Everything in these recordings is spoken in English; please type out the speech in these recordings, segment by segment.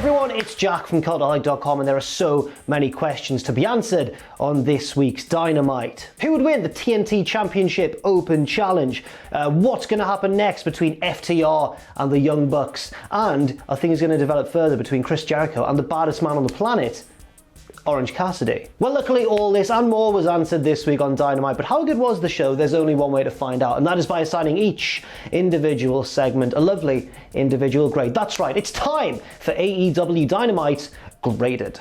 everyone, it's Jack from Cultaholic.com, and there are so many questions to be answered on this week's Dynamite. Who would win the TNT Championship Open Challenge? What's going to happen next between FTR and the Young Bucks? And are things going to develop further between Chris Jericho and the baddest man on the planet, Orange Cassidy? Well, luckily all this and more was answered this week on Dynamite, but how good was the show? There's only one way to find out, and that is by assigning each individual segment a lovely individual grade. That's right, it's time for AEW Dynamite Graded.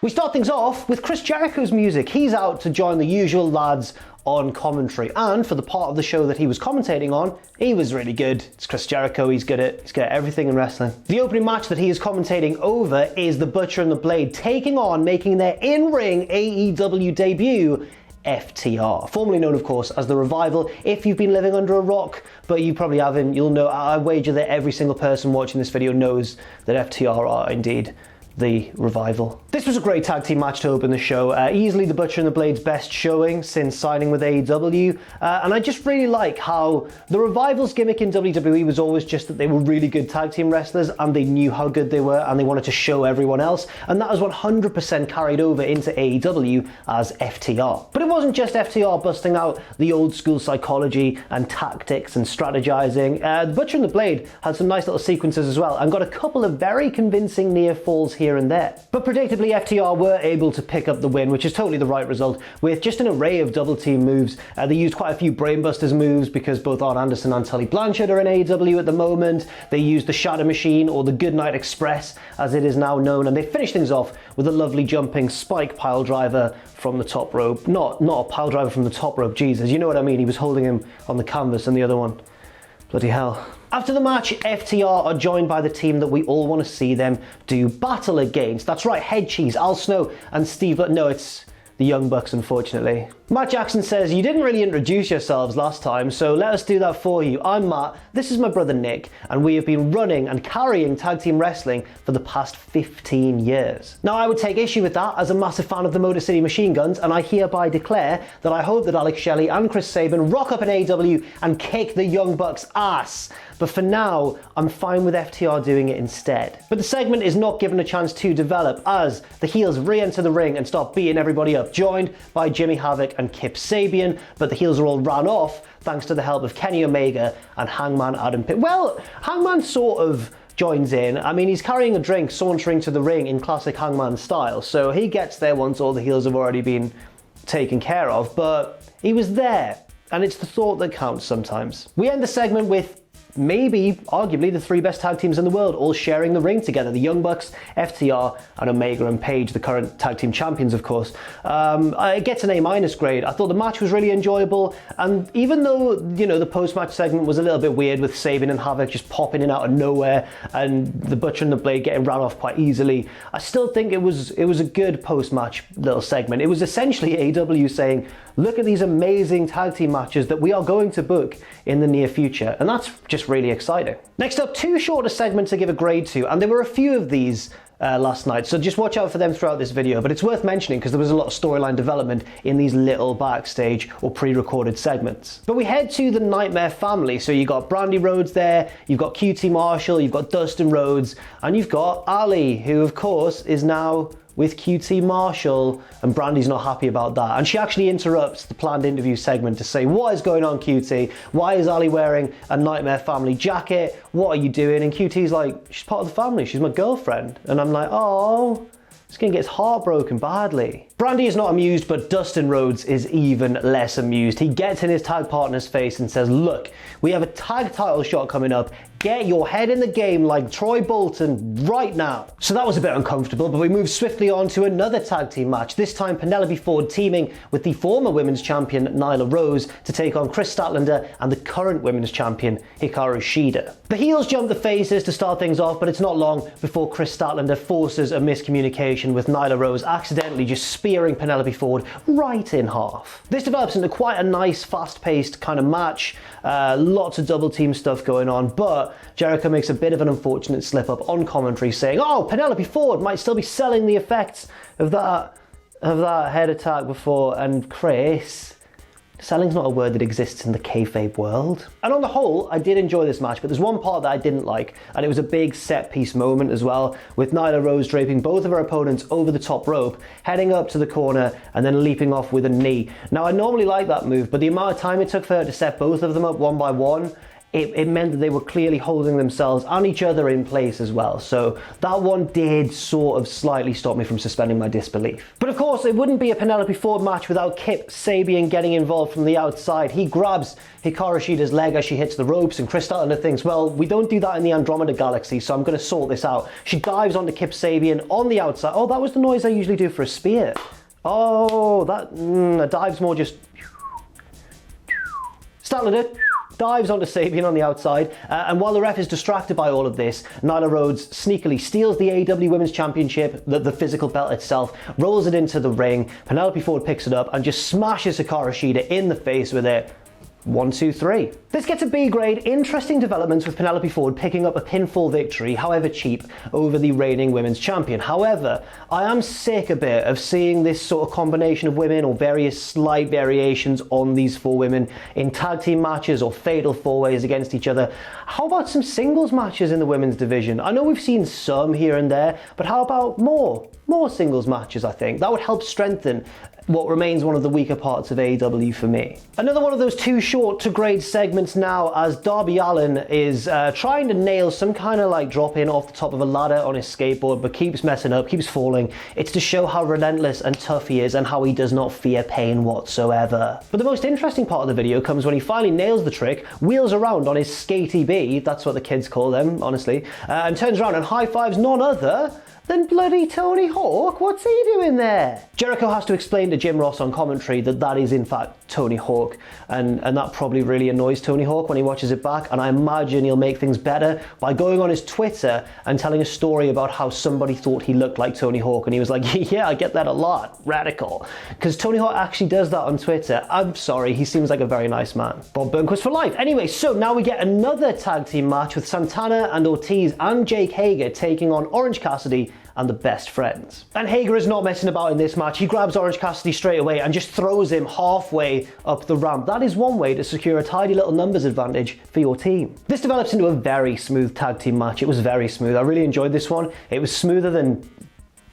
We start things off with Chris Jericho's music. He's out to join the usual lads on commentary, and for the part of the show that he was commentating on, he was really good. It's Chris Jericho, he's good at everything in wrestling. The opening match that he is commentating over is The Butcher and the Blade taking on, making their in-ring AEW debut, FTR, formerly known of course as The Revival. If you've been living under a rock, but you probably haven't, you'll know, I wager that every single person watching this video knows that FTR are indeed The Revival. This was a great tag team match to open the show. Easily The Butcher and the Blade's best showing since signing with AEW. And I just really like how The Revival's gimmick in WWE was always just that they were really good tag team wrestlers and they knew how good they were and they wanted to show everyone else. And that was 100% carried over into AEW as FTR. But it wasn't just FTR busting out the old school psychology and tactics and strategizing. The Butcher and the Blade had some nice little sequences as well and got a couple of very convincing near falls here and there. But predictably, FTR were able to pick up the win, which is totally the right result, with just an array of double team moves. They used quite a few brainbusters moves because both Arn Anderson and Tully Blanchard are in AEW at the moment. They used the Shadow Machine, or the Goodnight Express as it is now known, and they finished things off with a lovely jumping spike pile driver from the top rope. Not a pile driver from the top rope, Jesus, you know what I mean. He was holding him on the canvas and the other one. Bloody hell. After the match, FTR are joined by the team that we all want to see them do battle against. That's right, Head Cheese, Al Snow, and Steve... No, it's the Young Bucks, unfortunately. Matt Jackson says, you didn't really introduce yourselves last time, so let us do that for you. I'm Matt, this is my brother Nick, and we have been running and carrying tag team wrestling for the past 15 years. Now, I would take issue with that as a massive fan of the Motor City Machine Guns, and I hereby declare that I hope that Alex Shelley and Chris Sabin rock up in AEW and kick the Young Bucks' ass. But for now, I'm fine with FTR doing it instead. But the segment is not given a chance to develop as the heels re-enter the ring and start beating everybody up, joined by Jimmy Havoc and Kip Sabian, but the heels are all ran off thanks to the help of Kenny Omega and Hangman Adam Page. Well, Hangman sort of joins in. I mean, he's carrying a drink, sauntering to the ring in classic Hangman style, so he gets there once all the heels have already been taken care of, but he was there, and it's the thought that counts sometimes. We end the segment with maybe, arguably, the three best tag teams in the world, all sharing the ring together. The Young Bucks, FTR, and Omega and Page, the current tag team champions, of course. It gets an A- grade. I thought the match was really enjoyable, and even though, you know, the post-match segment was a little bit weird with Sabin and Havoc just popping in out of nowhere, and the Butcher and the Blade getting ran off quite easily, I still think it was a good post-match little segment. It was essentially AEW saying, look at these amazing tag team matches that we are going to book in the near future, and that's just really exciting. Next up, two shorter segments to give a grade to, and there were a few of these last night, so just watch out for them throughout this video, but it's worth mentioning because there was a lot of storyline development in these little backstage or pre-recorded segments. But we head to the Nightmare family, so you got Brandy Rhodes there, you've got QT Marshall, you've got Dustin Rhodes, and you've got Ali, who of course is now with QT Marshall, and Brandy's not happy about that. And she actually interrupts the planned interview segment to say, what is going on, QT? Why is Ali wearing a Nightmare family jacket? What are you doing? And QT's like, she's part of the family, she's my girlfriend. And I'm like, oh, it's gonna get his heart broken badly. Brandy is not amused, but Dustin Rhodes is even less amused. He gets in his tag partner's face and says, look, we have a tag title shot coming up. Get your head in the game like Troy Bolton right now. So that was a bit uncomfortable, but we move swiftly on to another tag team match. This time Penelope Ford teaming with the former women's champion Nyla Rose to take on Kris Statlander and the current women's champion Hikaru Shida. The heels jump the faces to start things off, but it's not long before Kris Statlander forces a miscommunication with Nyla Rose, accidentally just spearing Penelope Ford right in half. This develops into quite a nice, fast-paced kind of match. Lots of double team stuff going on, but Jericho makes a bit of an unfortunate slip up on commentary saying, oh, Penelope Ford might still be selling the effects of that head attack before, and Kris, Selling's not a word that exists in the kayfabe world. And on the whole, I did enjoy this match, but there's one part that I didn't like, and it was a big set piece moment as well, with Nyla Rose draping both of her opponents over the top rope, heading up to the corner, and then leaping off with a knee. Now, I normally like that move, but the amount of time it took for her to set both of them up one by one, it meant that they were clearly holding themselves and each other in place as well. So that one did sort of slightly stop me from suspending my disbelief. But of course, it wouldn't be a Penelope Ford match without Kip Sabian getting involved from the outside. He grabs Hikaru Shida's leg as she hits the ropes, and Kris Statlander thinks, well, we don't do that in the Andromeda Galaxy, so I'm going to sort this out. She dives onto Kip Sabian on the outside. Oh, that was the noise I usually do for a spear. Oh, a dive's more just... Statlander dives onto Sabian on the outside, and while the ref is distracted by all of this, Nyla Rose sneakily steals the AEW Women's Championship, the physical belt itself, rolls it into the ring. Penelope Ford picks it up and just smashes Hikaru Shida in the face with it. 1, 2, 3. This gets a B grade. Interesting developments with Penelope Ford picking up a pinfall victory, however cheap, over the reigning women's champion. However, I am sick a bit of seeing this sort of combination of women or various slight variations on these four women in tag team matches or fatal four-ways against each other. How about some singles matches in the women's division? I know we've seen some here and there, but how about more singles matches? I think that would help strengthen what remains one of the weaker parts of AEW for me. Another one of those too short to grade segments now, as Darby Allin is trying to nail some kind of like drop in off the top of a ladder on his skateboard, but keeps messing up, keeps falling. It's to show how relentless and tough he is and how he does not fear pain whatsoever. But the most interesting part of the video comes when he finally nails the trick, wheels around on his skatey B, that's what the kids call them, honestly, and turns around and high fives none other than bloody Tony Hawk. What's he doing there? Jericho has to explain to Jim Ross on commentary that that is in fact Tony Hawk, and that probably really annoys Tony Hawk when he watches it back, and I imagine he'll make things better by going on his Twitter and telling a story about how somebody thought he looked like Tony Hawk, and he was like, yeah, I get that a lot, radical. Because Tony Hawk actually does that on Twitter. I'm sorry, he seems like a very nice man. Bob Burnquist for life. Anyway, so now we get another tag team match with Santana and Ortiz and Jake Hager taking on Orange Cassidy and the Best Friends. And Hager is not messing about in this match. He grabs Orange Cassidy straight away and just throws him halfway up the ramp. That is one way to secure a tidy little numbers advantage for your team. This develops into a very smooth tag team match. It was very smooth. I really enjoyed this one. It was smoother than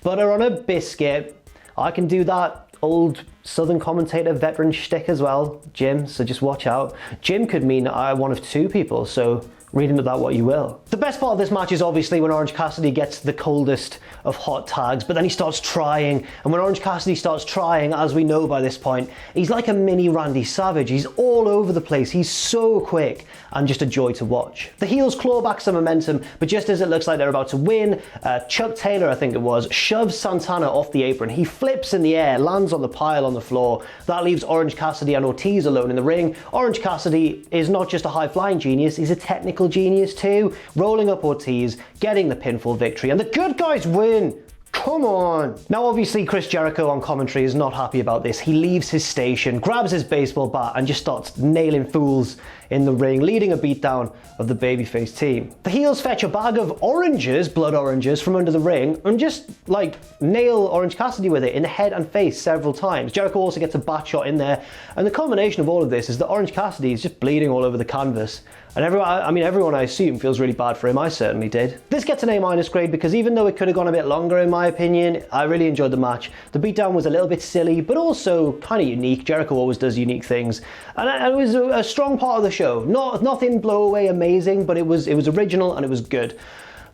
butter on a biscuit. I can do that old Southern commentator veteran shtick as well, Jim, so just watch out. Jim could mean one of two people, so read into that what you will. The best part of this match is obviously when Orange Cassidy gets the coldest of hot tags, but then he starts trying, and when Orange Cassidy starts trying, as we know by this point, he's like a mini Randy Savage. He's all over the place. He's so quick and just a joy to watch. The heels claw back some momentum, but just as it looks like they're about to win, Chuck Taylor, I think it was, shoves Santana off the apron. He flips in the air, lands on the pile on the floor. That leaves Orange Cassidy and Ortiz alone in the ring. Orange Cassidy is not just a high-flying genius, he's a technical genius too, rolling up Ortiz, getting the pinfall victory, and the good guys win. Come on. Now obviously Chris Jericho on commentary is not happy about this. He leaves his station, grabs his baseball bat and just starts nailing fools in the ring, leading a beatdown of the babyface team. The heels fetch a bag of oranges, blood oranges, from under the ring and just like nail Orange Cassidy with it in the head and face several times. Jericho also gets a bat shot in there, and the culmination of all of this is that Orange Cassidy is just bleeding all over the canvas. And everyone I assume feels really bad for him. I certainly did. This gets an A- grade because even though it could have gone a bit longer in my opinion, I really enjoyed the match. The beatdown was a little bit silly, but also kind of unique. Jericho always does unique things. And it was a strong part of the show. Nothing blow away amazing, but it was original and it was good.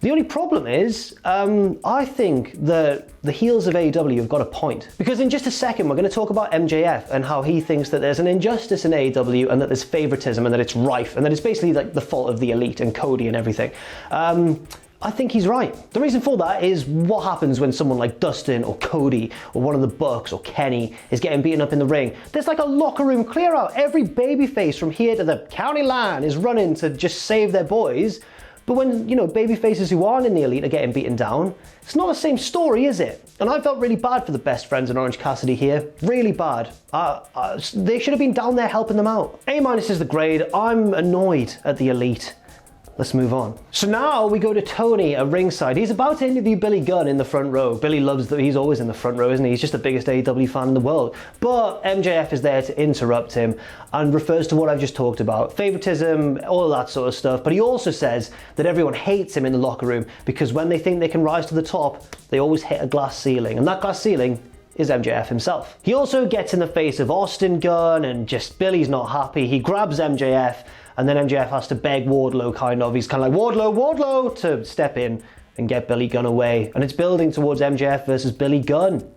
The only problem is, I think that the heels of AEW have got a point. Because in just a second, we're going to talk about MJF and how he thinks that there's an injustice in AEW and that there's favoritism and that it's rife and that it's basically like the fault of the elite and Cody and everything. I think he's right. The reason for that is what happens when someone like Dustin or Cody or one of the Bucks or Kenny is getting beaten up in the ring. There's like a locker room clear out. Every babyface from here to the county line is running to just save their boys. But when, babyfaces who aren't in the elite are getting beaten down, it's not the same story, is it? And I felt really bad for the Best Friends and Orange Cassidy here. Really bad. They should have been down there helping them out. A- is the grade. I'm annoyed at the elite. let's move on. So now we go to Tony at ringside. He's about to interview Billy Gunn in the front row. Billy loves that he's always in the front row, isn't he? He's just the biggest AEW fan in the world. But MJF is there to interrupt him and refers to what I've just talked about. Favoritism, all that sort of stuff. But he also says that everyone hates him in the locker room because when they think they can rise to the top, they always hit a glass ceiling. And that glass ceiling is MJF himself. He also gets in the face of Austin Gunn and just Billy's not happy. He grabs MJF and then MJF has to beg Wardlow kind of. He's kind of like, Wardlow, to step in and get Billy Gunn away. And it's building towards MJF versus Billy Gunn.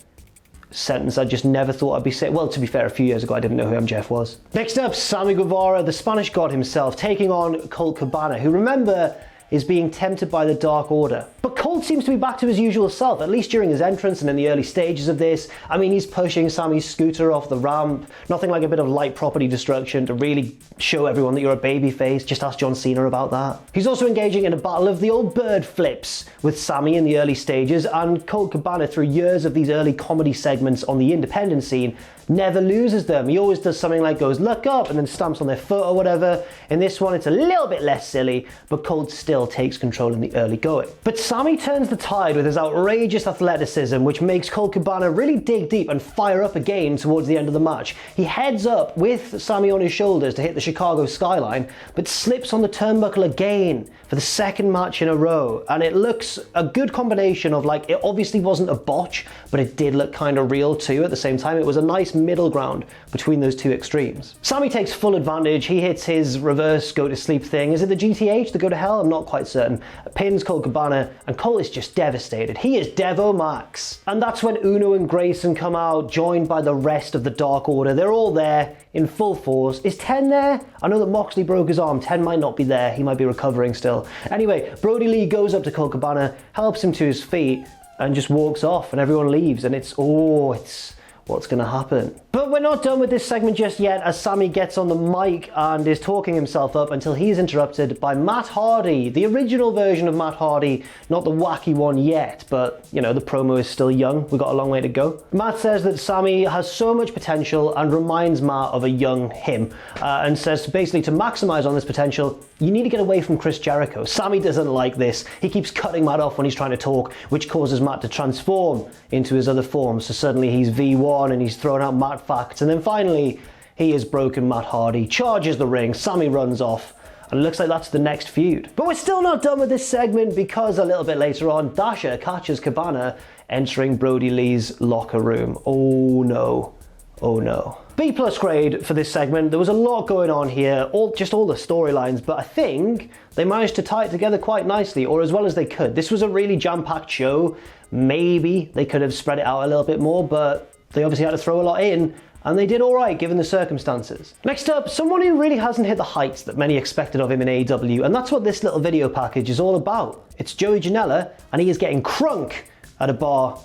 Sentence I just never thought I'd be saying. Well, to be fair, a few years ago I didn't know who MJF was. Next up, Sammy Guevara, the Spanish God himself, taking on Colt Cabana, who, remember, is being tempted by the Dark Order. But Colt seems to be back to his usual self, at least during his entrance and in the early stages of this. I mean, he's pushing Sammy's scooter off the ramp. Nothing like a bit of light property destruction to really show everyone that you're a babyface. Just ask John Cena about that. He's also engaging in a battle of the old bird flips with Sammy in the early stages, and Colt Cabana, through years of these early comedy segments on the independent scene, never loses them. He always does something like goes, look up, and then stamps on their foot or whatever. In this one, it's a little bit less silly, but Colt still takes control in the early going. But Sammy turns the tide with his outrageous athleticism, which makes Colt Cabana really dig deep and fire up again towards the end of the match. He heads up with Sammy on his shoulders to hit the Chicago skyline, but slips on the turnbuckle again for the second match in a row. And it looks a good combination of, like, it obviously wasn't a botch, but it did look kind of real too at the same time. It was a nice middle ground between those two extremes. Sammy takes full advantage. He hits his reverse go to sleep thing. Is it the GTH, the go to hell? I'm not quite certain. Pins Colt Cabana, and Colt is just devastated. He is Devo Max. And that's when Uno and Grayson come out, joined by the rest of the Dark Order. They're all there in full force. Is 10 there? I know that Moxley broke his arm. 10 might not be there. He might be recovering still. Anyway, Brody Lee goes up to Colt Cabana, helps him to his feet, and just walks off, and everyone leaves, and it's what's going to happen. But we're not done with this segment just yet, as Sammy gets on the mic and is talking himself up until he's interrupted by Matt Hardy, the original version of Matt Hardy, not the wacky one yet, but, you know, the promo is still young. We've got a long way to go. Matt says that Sammy has so much potential and reminds Matt of a young him, and says basically to maximize on this potential, you need to get away from Chris Jericho. Sammy doesn't like this. He keeps cutting Matt off when he's trying to talk, which causes Matt to transform into his other form. So suddenly he's V1 and he's throwing out Matt facts. And then finally, he has broken Matt Hardy, charges the ring, Sammy runs off, and it looks like that's the next feud. But we're still not done with this segment, because a little bit later on, Dasha catches Cabana entering Brody Lee's locker room. Oh no. Oh no. B+ grade for this segment. There was a lot going on here, all the storylines, but I think they managed to tie it together quite nicely, or as well as they could. This was a really jam-packed show. Maybe they could have spread it out a little bit more, but they obviously had to throw a lot in, and they did all right given the circumstances. Next up, someone who really hasn't hit the heights that many expected of him in AEW, and that's what this little video package is all about. It's Joey Janela, and he is getting crunk at a bar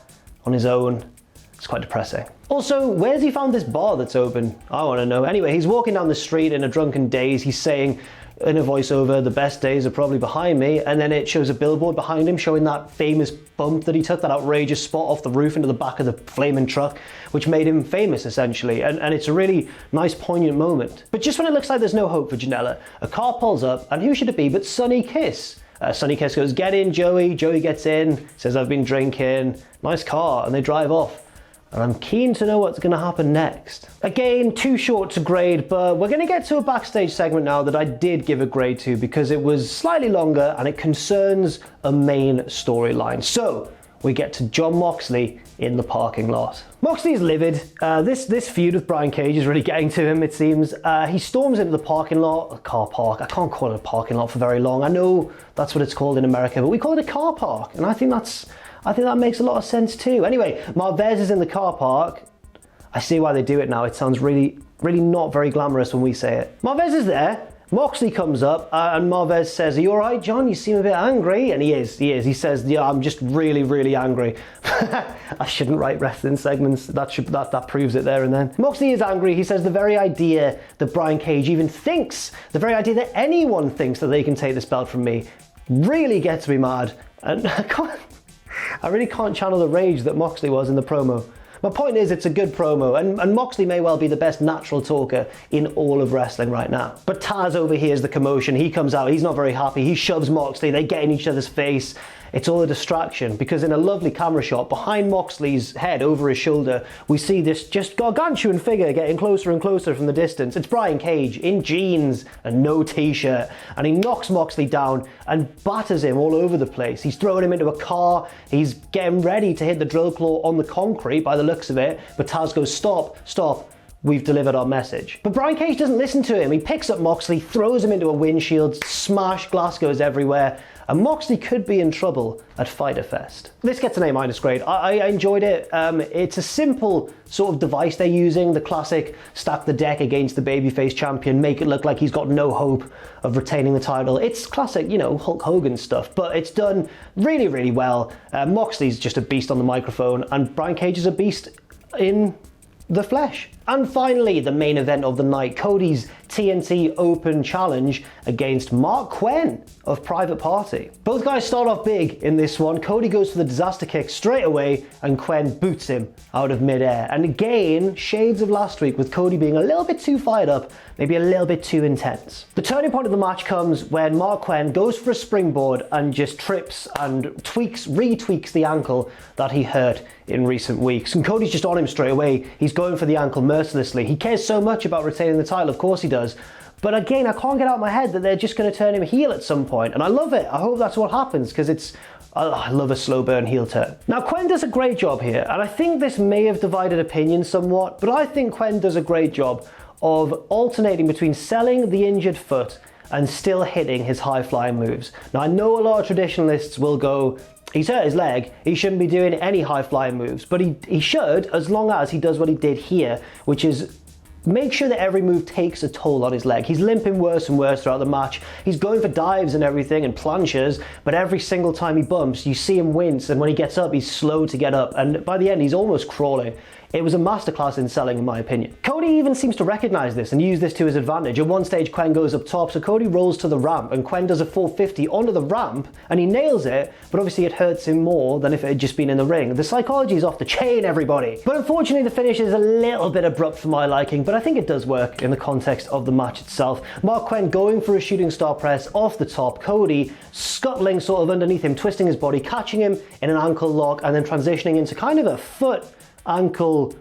on his own. It's quite depressing. Also, where's he found this bar that's open? I want to know. Anyway, he's walking down the street in a drunken daze. He's saying in a voiceover, the best days are probably behind me, and then it shows a billboard behind him showing that famous bump that he took, that outrageous spot off the roof into the back of the flaming truck, which made him famous essentially, and it's a really nice, poignant moment. But just when it looks like there's no hope for Janela, a car pulls up, and who should it be but Sonny Kiss? Sonny Kiss goes, get in, Joey. Joey gets in, says, I've been drinking. Nice car, and they drive off. And I'm keen to know what's going to happen next. Again, too short to grade, but we're going to get to a backstage segment now that I did give a grade to, because it was slightly longer and it concerns a main storyline. So we get to Jon Moxley in the parking lot. Moxley's livid. This feud with Brian Cage is really getting to him, it seems. He storms into the parking lot, a car park. I can't call it a parking lot for very long. I know that's what it's called in America, but we call it a car park, and I think that makes a lot of sense too. Anyway, Marvez is in the car park. I see why they do it now. It sounds really, really not very glamorous when we say it. Marvez is there. Moxley comes up and Marvez says, are you all right, John? You seem a bit angry. And he is. He says, yeah, I'm just really, really angry. I shouldn't write wrestling segments. That proves it there and then. Moxley is angry. He says the very idea that Brian Cage even thinks, the very idea that anyone thinks that they can take this belt from me really gets me mad. And I really can't channel the rage that Moxley was in the promo. My point is, it's a good promo, and Moxley may well be the best natural talker in all of wrestling right now. But Taz overhears the commotion. He comes out, he's not very happy, he shoves Moxley, they get in each other's face. It's all a distraction, because in a lovely camera shot behind Moxley's head over his shoulder, we see this just gargantuan figure getting closer and closer from the distance. It's Brian Cage in jeans and no t-shirt, and he knocks Moxley down and batters him all over the place. He's throwing him into a car, he's getting ready to hit the drill claw on the concrete by the looks of it, but Taz goes, stop, we've delivered our message. But Brian Cage doesn't listen to him. He picks up Moxley, throws him into a windshield, smash, glass goes everywhere, and Moxley could be in trouble at Fyter Fest. This gets an A- grade. I enjoyed it. It's a simple sort of device they're using, the classic stack the deck against the babyface champion, make it look like he's got no hope of retaining the title. It's classic, you know, Hulk Hogan stuff, but it's done really, really well. Moxley's just a beast on the microphone, and Brian Cage is a beast in the flesh. And finally, the main event of the night, Cody's TNT Open Challenge against Quen of Private Party. Both guys start off big in this one. Cody goes for the disaster kick straight away, and Quen boots him out of midair. And again, shades of last week, with Cody being a little bit too fired up, maybe a little bit too intense. The turning point of the match comes when Quen goes for a springboard and just trips and retweaks the ankle that he hurt in recent weeks. And Cody's just on him straight away. He's going for the ankle mercilessly. He cares so much about retaining the title, of course he does. But again, I can't get out of my head that they're just going to turn him heel at some point, and I love it. I hope that's what happens, because I love a slow burn heel turn. Now, Quen does a great job here, and I think this may have divided opinion somewhat, but I think Quen does a great job of alternating between selling the injured foot and still hitting his high-flying moves. Now, I know a lot of traditionalists will go, he's hurt his leg, he shouldn't be doing any high-flying moves, but he should, as long as he does what he did here, which is make sure that every move takes a toll on his leg. He's limping worse and worse throughout the match. He's going for dives and everything and planches, but every single time he bumps, you see him wince, and when he gets up, he's slow to get up, and by the end, he's almost crawling. It was a masterclass in selling, in my opinion. Cody even seems to recognize this and use this to his advantage. At one stage, Quen goes up top, so Cody rolls to the ramp, and Quen does a 450 onto the ramp, and he nails it, but obviously it hurts him more than if it had just been in the ring. The psychology is off the chain, everybody. But unfortunately, the finish is a little bit abrupt for my liking, but I think it does work in the context of the match itself. Quen going for a shooting star press off the top, Cody scuttling sort of underneath him, twisting his body, catching him in an ankle lock, and then transitioning into kind of a foot ankle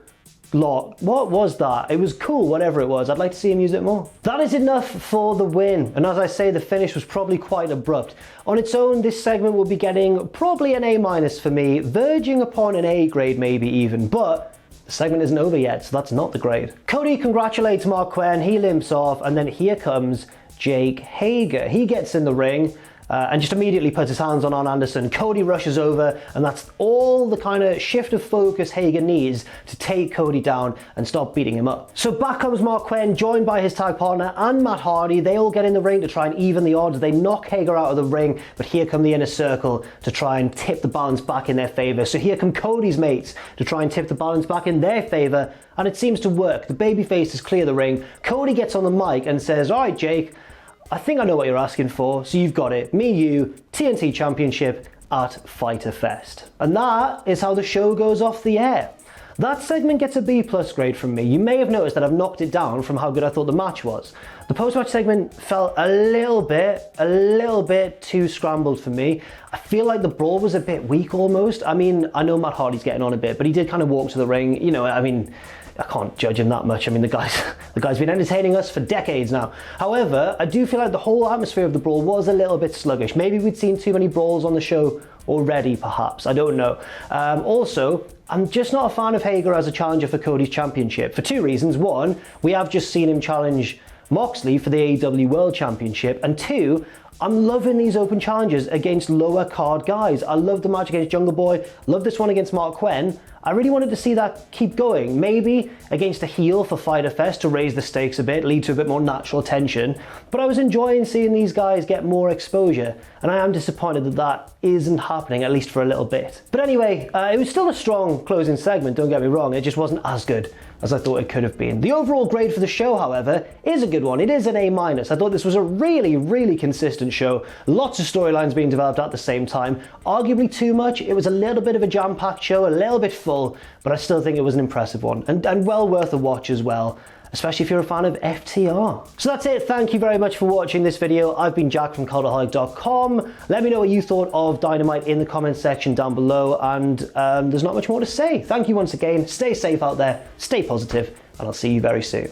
lock. What was that? It was cool, whatever it was. I'd like to see him use it more. That is enough for the win. And as I say, the finish was probably quite abrupt. On its own, this segment will be getting probably an A- for me, verging upon an A grade maybe even, but the segment isn't over yet, so that's not the grade. Cody congratulates Quen, he limps off, and then here comes Jake Hager. He gets in the ring, and just immediately puts his hands on Arn Anderson. Cody rushes over, and that's all the kind of shift of focus Hager needs to take Cody down and stop beating him up. So back comes Quen, joined by his tag partner and Matt Hardy. They all get in the ring to try and even the odds. They knock Hager out of the ring, but here come the Inner Circle to try and tip the balance back in their favor. So here come Cody's mates to try and tip the balance back in their favor, and it seems to work. The babyfaces clear the ring. Cody gets on the mic and says, "All right, Jake, I think I know what you're asking for, so you've got it. Me, you, TNT Championship at Fyter Fest." And that is how the show goes off the air. That segment gets a B+ grade from me. You may have noticed that I've knocked it down from how good I thought the match was. The post-match segment felt a little bit too scrambled for me. I feel like the brawl was a bit weak almost. I mean, I know Matt Hardy's getting on a bit, but he did kind of walk to the ring. You know, I mean, I can't judge him that much. I mean, the guy's been entertaining us for decades now. However, I do feel like the whole atmosphere of the brawl was a little bit sluggish. Maybe we'd seen too many brawls on the show already, perhaps. I don't know. Also, I'm just not a fan of Hager as a challenger for Cody's championship for two reasons. One, we have just seen him challenge Moxley for the AEW World Championship, and two, I'm loving these open challenges against lower card guys. I love the match against Jungle Boy, love this one against Quen. I really wanted to see that keep going. Maybe against a heel for Fyter Fest to raise the stakes a bit, lead to a bit more natural tension. But I was enjoying seeing these guys get more exposure, and I am disappointed that that isn't happening, at least for a little bit. But anyway, it was still a strong closing segment, don't get me wrong. It just wasn't as good as I thought it could have been. The overall grade for the show, however, is a good one. It is an A-. I thought this was a really, really consistent show. Lots of storylines being developed at the same time. Arguably too much. It was a little bit of a jam-packed show, a little bit full. successful, but I still think it was an impressive one, and well worth a watch as well, especially if you're a fan of FTR. So that's it. Thank you very much for watching this video. I've been Jack from Cultaholic.com. Let me know what you thought of Dynamite in the comments section down below, and there's not much more to say. Thank you once again. Stay safe out there, stay positive, and I'll see you very soon.